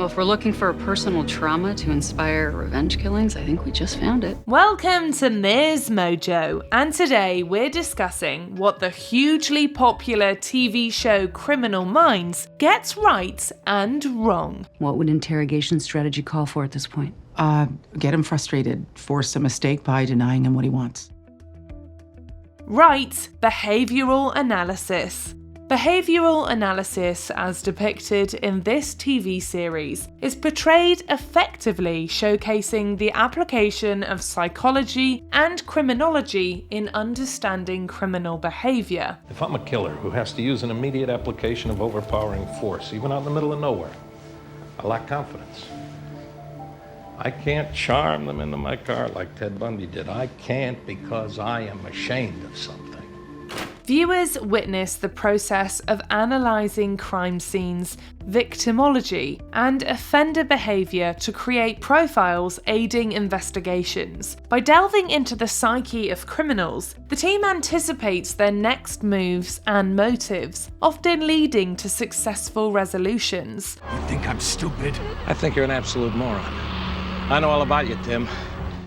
Well, if we're looking for a personal trauma to inspire revenge killings, I think we just found it. Welcome to MsMojo, and today we're discussing what the hugely popular TV show Criminal Minds gets right and wrong. What would interrogation strategy call for at this point? Get him frustrated, force a mistake by denying him what he wants. Right, behavioural analysis. Behavioural analysis, as depicted in this TV series, is portrayed effectively showcasing the application of psychology and criminology in understanding criminal behaviour. If I'm a killer who has to use an immediate application of overpowering force, even out in the middle of nowhere, I lack confidence. I can't charm them into my car like Ted Bundy did. I can't because I am ashamed of something. Viewers witness the process of analysing crime scenes, victimology, and offender behaviour to create profiles aiding investigations. By delving into the psyche of criminals, the team anticipates their next moves and motives, often leading to successful resolutions. You think I'm stupid? I think you're an absolute moron. I know all about you, Tim.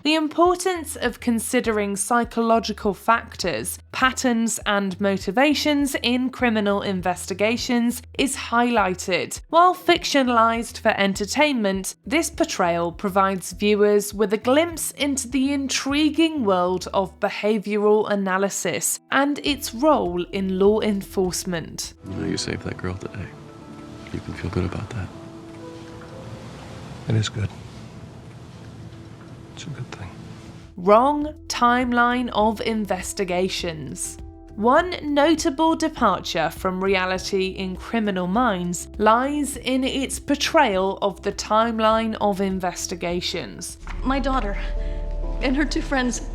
The importance of considering psychological factors, patterns, and motivations in criminal investigations is highlighted. While fictionalized for entertainment, this portrayal provides viewers with a glimpse into the intriguing world of behavioral analysis and its role in law enforcement. You know, you saved that girl today. You can feel good about that. It is good. It's a good thing. Wrong timeline of investigations. One notable departure from reality in Criminal Minds lies in its portrayal of the timeline of investigations. My daughter and her 2 friends,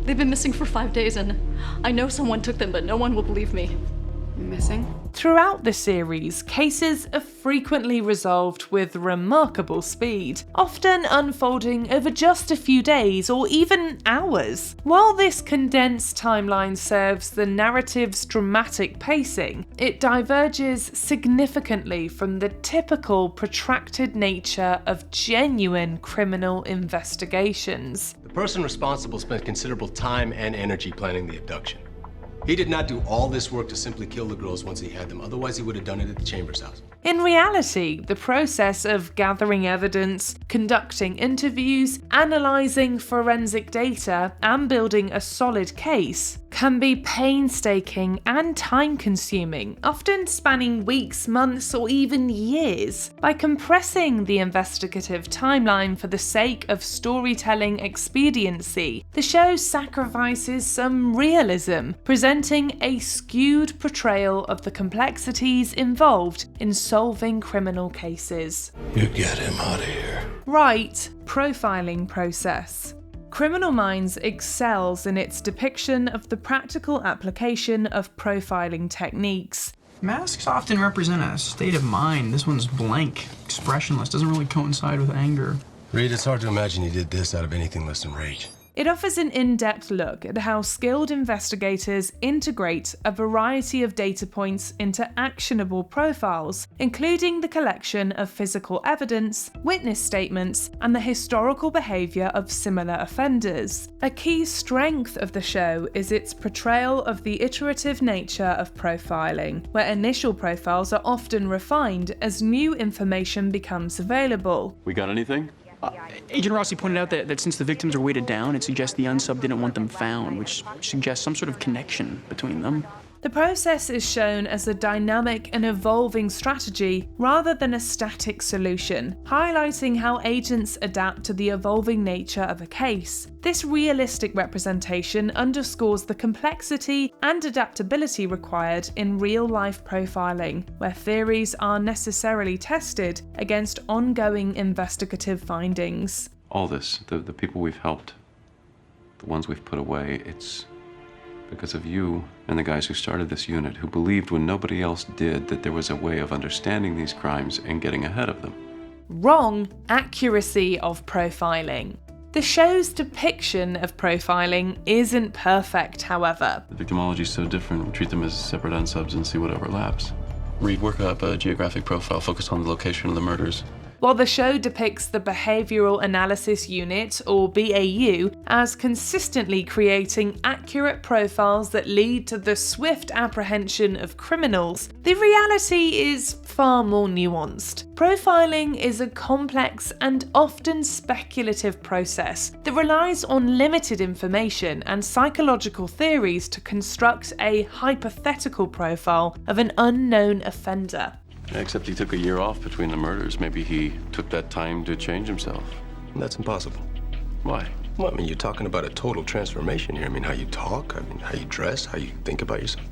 they've been missing for 5 days, and I know someone took them, but no one will believe me. Missing? Throughout the series, cases are frequently resolved with remarkable speed, often unfolding over just a few days or even hours. While this condensed timeline serves the narrative's dramatic pacing, it diverges significantly from the typical protracted nature of genuine criminal investigations. The person responsible spent considerable time and energy planning the abduction. He did not do all this work to simply kill the girls once he had them, otherwise he would have done it at the Chambers house. In reality, the process of gathering evidence, conducting interviews, analysing forensic data, and building a solid case can be painstaking and time-consuming, often spanning weeks, months, or even years. By compressing the investigative timeline for the sake of storytelling expediency, the show sacrifices some realism, presenting a skewed portrayal of the complexities involved in solving criminal cases. You get him out of here. Right, profiling process. Criminal Minds excels in its depiction of the practical application of profiling techniques. Masks often represent a state of mind. This one's blank, expressionless, doesn't really coincide with anger. Reed, it's hard to imagine he did this out of anything less than rage. It offers an in-depth look at how skilled investigators integrate a variety of data points into actionable profiles, including the collection of physical evidence, witness statements, and the historical behaviour of similar offenders. A key strength of the show is its portrayal of the iterative nature of profiling, where initial profiles are often refined as new information becomes available. We got anything? Agent Rossi pointed out that since the victims are weighted down, it suggests the unsub didn't want them found, which suggests some sort of connection between them. The process is shown as a dynamic and evolving strategy rather than a static solution, highlighting how agents adapt to the evolving nature of a case. This realistic representation underscores the complexity and adaptability required in real-life profiling, where theories are necessarily tested against ongoing investigative findings. All this, the people we've helped, the ones we've put away, it's because of you and the guys who started this unit, who believed when nobody else did that there was a way of understanding these crimes and getting ahead of them. Wrong accuracy of profiling. The show's depiction of profiling isn't perfect, however. The victimology is so different, we treat them as separate unsubs and see what overlaps. Reed, work up a geographic profile focused on the location of the murders. while the show depicts the Behavioral Analysis Unit, or BAU, as consistently creating accurate profiles that lead to the swift apprehension of criminals, the reality is far more nuanced. Profiling is a complex and often speculative process that relies on limited information and psychological theories to construct a hypothetical profile of an unknown offender. Except he took a year off between the murders. Maybe he took that time to change himself. That's impossible. Why? Well, I mean, you're talking about a total transformation here. I mean, how you talk, I mean, how you dress, how you think about yourself.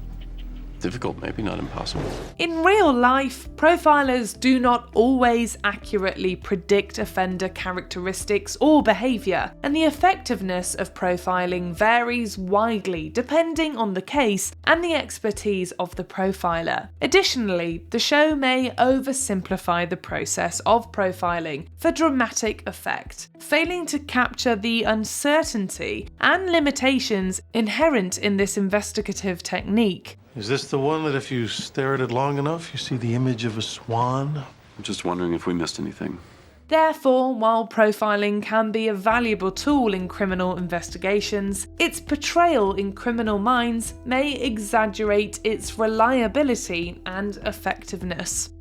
Difficult, maybe not impossible. In real life, profilers do not always accurately predict offender characteristics or behaviour, and the effectiveness of profiling varies widely depending on the case and the expertise of the profiler. Additionally, the show may oversimplify the process of profiling for dramatic effect, failing to capture the uncertainty and limitations inherent in this investigative technique. Is this the one that if you stare at it long enough, you see the image of a swan? I'm just wondering if we missed anything. Therefore, while profiling can be a valuable tool in criminal investigations, its portrayal in Criminal Minds may exaggerate its reliability and effectiveness.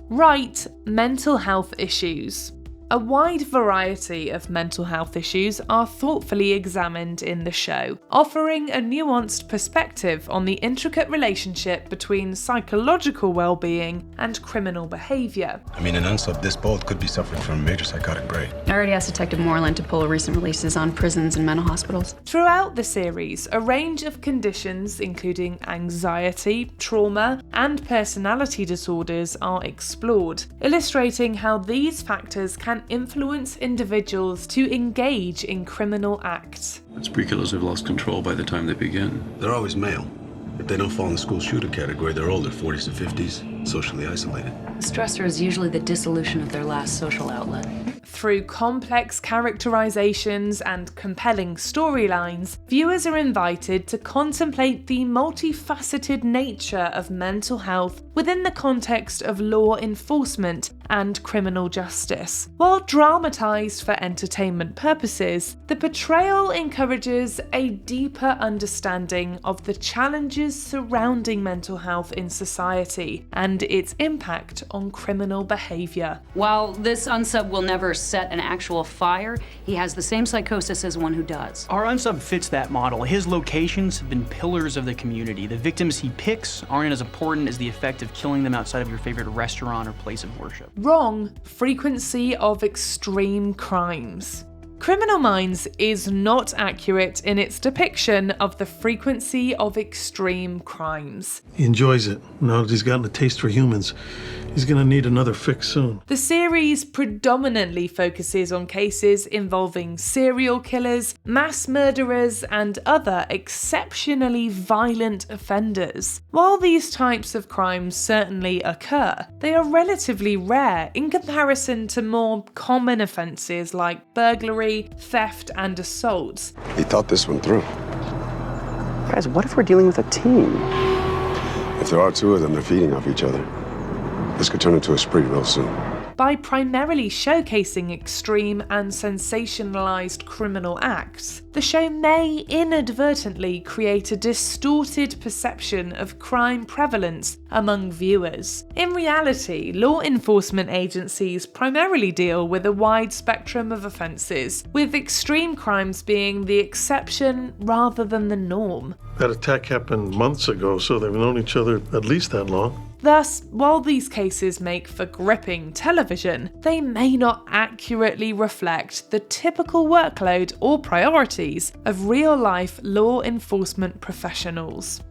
Right, mental health issues. A wide variety of mental health issues are thoughtfully examined in the show, offering a nuanced perspective on the intricate relationship between psychological well-being and criminal behaviour. I mean, an unsub this bold could be suffering from a major psychotic break. I already asked Detective Moreland to pull recent releases on prisons and mental hospitals. Throughout the series, a range of conditions, including anxiety, trauma, and personality disorders, are explored, illustrating how these factors can influence individuals to engage in criminal acts. Spree killers have lost control by the time they begin. They're always male. If they don't fall in the school shooter category, they're older, 40s to 50s, socially isolated. The stressor is usually the dissolution of their last social outlet. Through complex characterizations and compelling storylines, viewers are invited to contemplate the multifaceted nature of mental health within the context of law enforcement and criminal justice. While dramatized for entertainment purposes, the portrayal encourages a deeper understanding of the challenges surrounding mental health in society and its impact on criminal behavior. While this unsub will never set an actual fire, he has the same psychosis as one who does. Our unsub fits that model. His locations have been pillars of the community. The victims he picks aren't as important as the effect of killing them outside of your favorite restaurant or place of worship. Wrong, frequency of extreme crimes. Criminal Minds is not accurate in its depiction of the frequency of extreme crimes. He enjoys it. Now that he's gotten a taste for humans, he's gonna need another fix soon. The series predominantly focuses on cases involving serial killers, mass murderers, and other exceptionally violent offenders. While these types of crimes certainly occur, they are relatively rare in comparison to more common offences like burglary, theft, and assault. He thought this one through. Guys, what if we're dealing with a team? If there are two of them, they're feeding off each other. This could turn into a spree real soon. By primarily showcasing extreme and sensationalized criminal acts, the show may inadvertently create a distorted perception of crime prevalence among viewers. In reality, law enforcement agencies primarily deal with a wide spectrum of offences, with extreme crimes being the exception rather than the norm. That attack happened months ago, so they've known each other at least that long. Thus, while these cases make for gripping television, they may not accurately reflect the typical workload or priorities of real-life law enforcement professionals.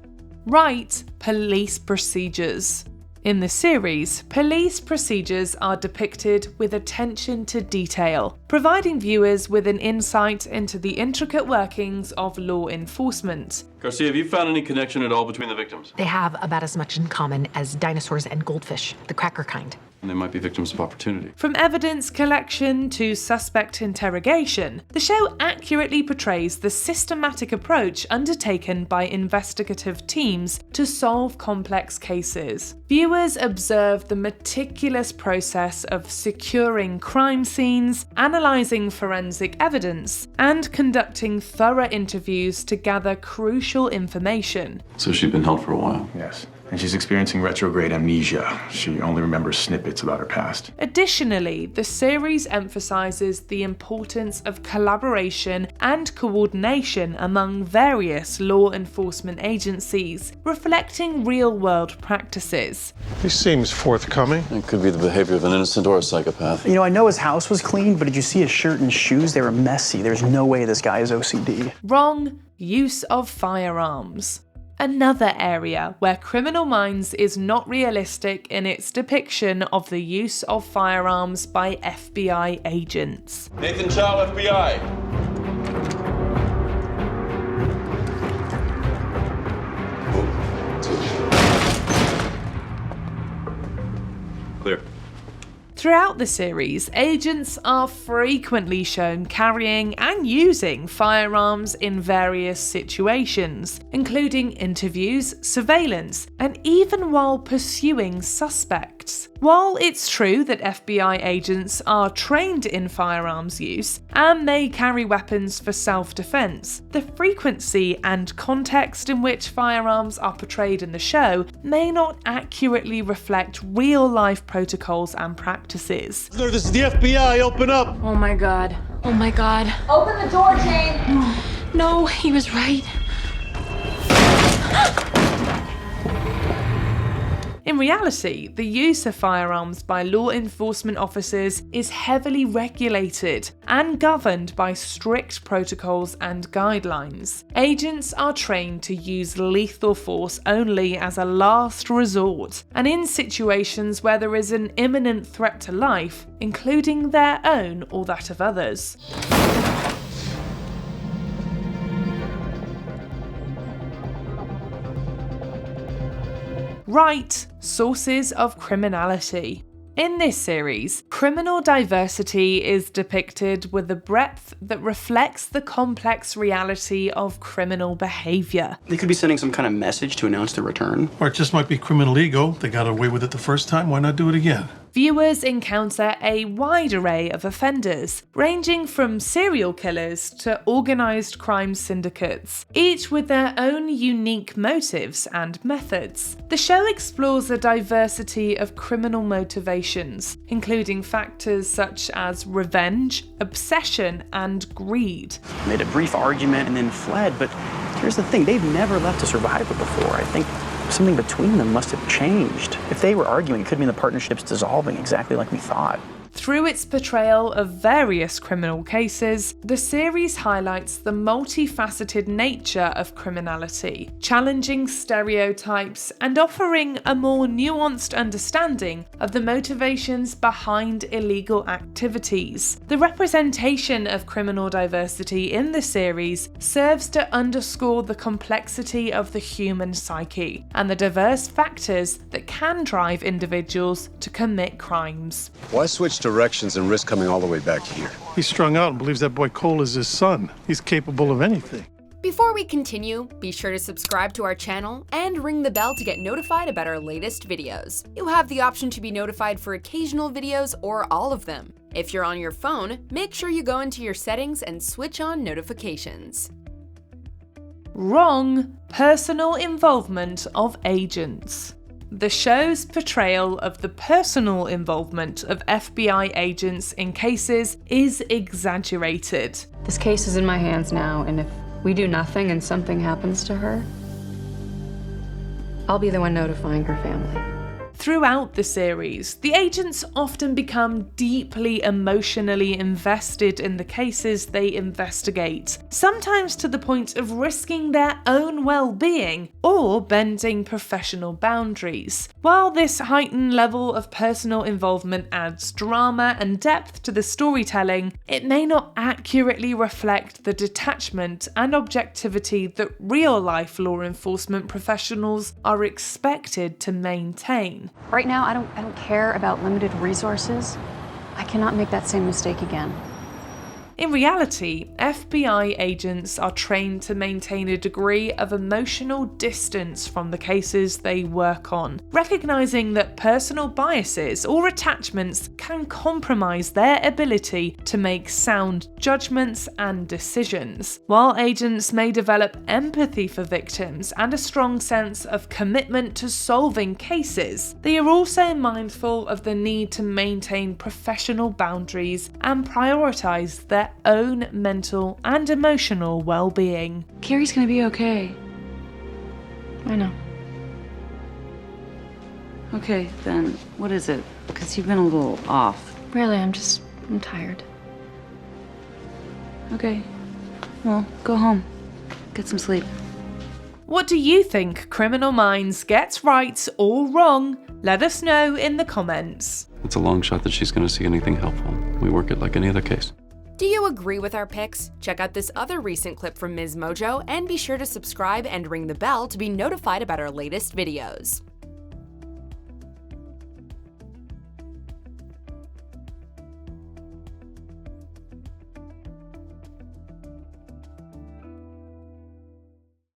Right, police procedures. In the series, police procedures are depicted with attention to detail, providing viewers with an insight into the intricate workings of law enforcement. Garcia, have you found any connection at all between the victims? They have about as much in common as dinosaurs and goldfish, the cracker kind. And they might be victims of opportunity. From evidence collection to suspect interrogation, the show accurately portrays the systematic approach undertaken by investigative teams to solve complex cases. Viewers viewers observe the meticulous process of securing crime scenes, analysing forensic evidence, and conducting thorough interviews to gather crucial information. So she'd been held for a while? Yes. And she's experiencing retrograde amnesia. She only remembers snippets about her past. Additionally, the series emphasises the importance of collaboration and coordination among various law enforcement agencies, reflecting real-world practices. He seems forthcoming. It could be the behavior of an innocent or a psychopath. You know, I know his house was clean, but did you see his shirt and shoes? They were messy. There's no way this guy is OCD. Wrong. Use of firearms. Another area where Criminal Minds is not realistic in its depiction of the use of firearms by FBI agents. Nathan Chow, FBI. Clear. Throughout the series, agents are frequently shown carrying and using firearms in various situations, including interviews, surveillance, and even while pursuing suspects. While it's true that FBI agents are trained in firearms use and may carry weapons for self-defense, the frequency and context in which firearms are portrayed in the show may not accurately reflect real-life protocols and practices. This is the FBI, open up! Oh my god. Oh my god. Open the door, Jane! No, he was right. In reality, the use of firearms by law enforcement officers is heavily regulated and governed by strict protocols and guidelines. Agents are trained to use lethal force only as a last resort, and in situations where there is an imminent threat to life, including their own or that of others. Right, sources of criminality. In this series, criminal diversity is depicted with a breadth that reflects the complex reality of criminal behaviour. They could be sending some kind of message to announce their return. Or it just might be criminal ego. They got away with it the first time, why not do it again? Viewers encounter a wide array of offenders, ranging from serial killers to organised crime syndicates, each with their own unique motives and methods. The show explores a diversity of criminal motivations, including factors such as revenge, obsession, and greed. They had a brief argument and then fled, but here's the thing, they've never left a survivor before. I think something between them must have changed. If they were arguing, it could mean the partnership's dissolving exactly like we thought. Through its portrayal of various criminal cases, the series highlights the multifaceted nature of criminality, challenging stereotypes and offering a more nuanced understanding of the motivations behind illegal activities. The representation of criminal diversity in the series serves to underscore the complexity of the human psyche and the diverse factors that can drive individuals to commit crimes. Why switch directions and risk coming all the way back here? He's strung out and believes that boy Cole is his son. He's capable of anything. Before we continue, be sure to subscribe to our channel and ring the bell to get notified about our latest videos. You have the option to be notified for occasional videos or all of them. If you're on your phone, make sure you go into your settings and switch on notifications. Wrong. Personal involvement of agents. The show's portrayal of the personal involvement of FBI agents in cases is exaggerated. This case is in my hands now, and if we do nothing and something happens to her, I'll be the one notifying her family. Throughout the series, the agents often become deeply emotionally invested in the cases they investigate, sometimes to the point of risking their own well-being or bending professional boundaries. While this heightened level of personal involvement adds drama and depth to the storytelling, it may not accurately reflect the detachment and objectivity that real-life law enforcement professionals are expected to maintain. Right now, I don't care about limited resources. I cannot make that same mistake again. In reality, FBI agents are trained to maintain a degree of emotional distance from the cases they work on, recognizing that personal biases or attachments can compromise their ability to make sound judgments and decisions. While agents may develop empathy for victims and a strong sense of commitment to solving cases, they are also mindful of the need to maintain professional boundaries and prioritize their own mental and emotional well-being. Carrie's gonna be okay. I know. Okay, then, what is it? Because you've been a little off. Really, I'm tired. Okay. Well, go home. Get some sleep. What do you think Criminal Minds gets right or wrong? Let us know in the comments. It's a long shot that she's going to see anything helpful. We work it like any other case. Do you agree with our picks? Check out this other recent clip from MsMojo and be sure to subscribe and ring the bell to be notified about our latest videos.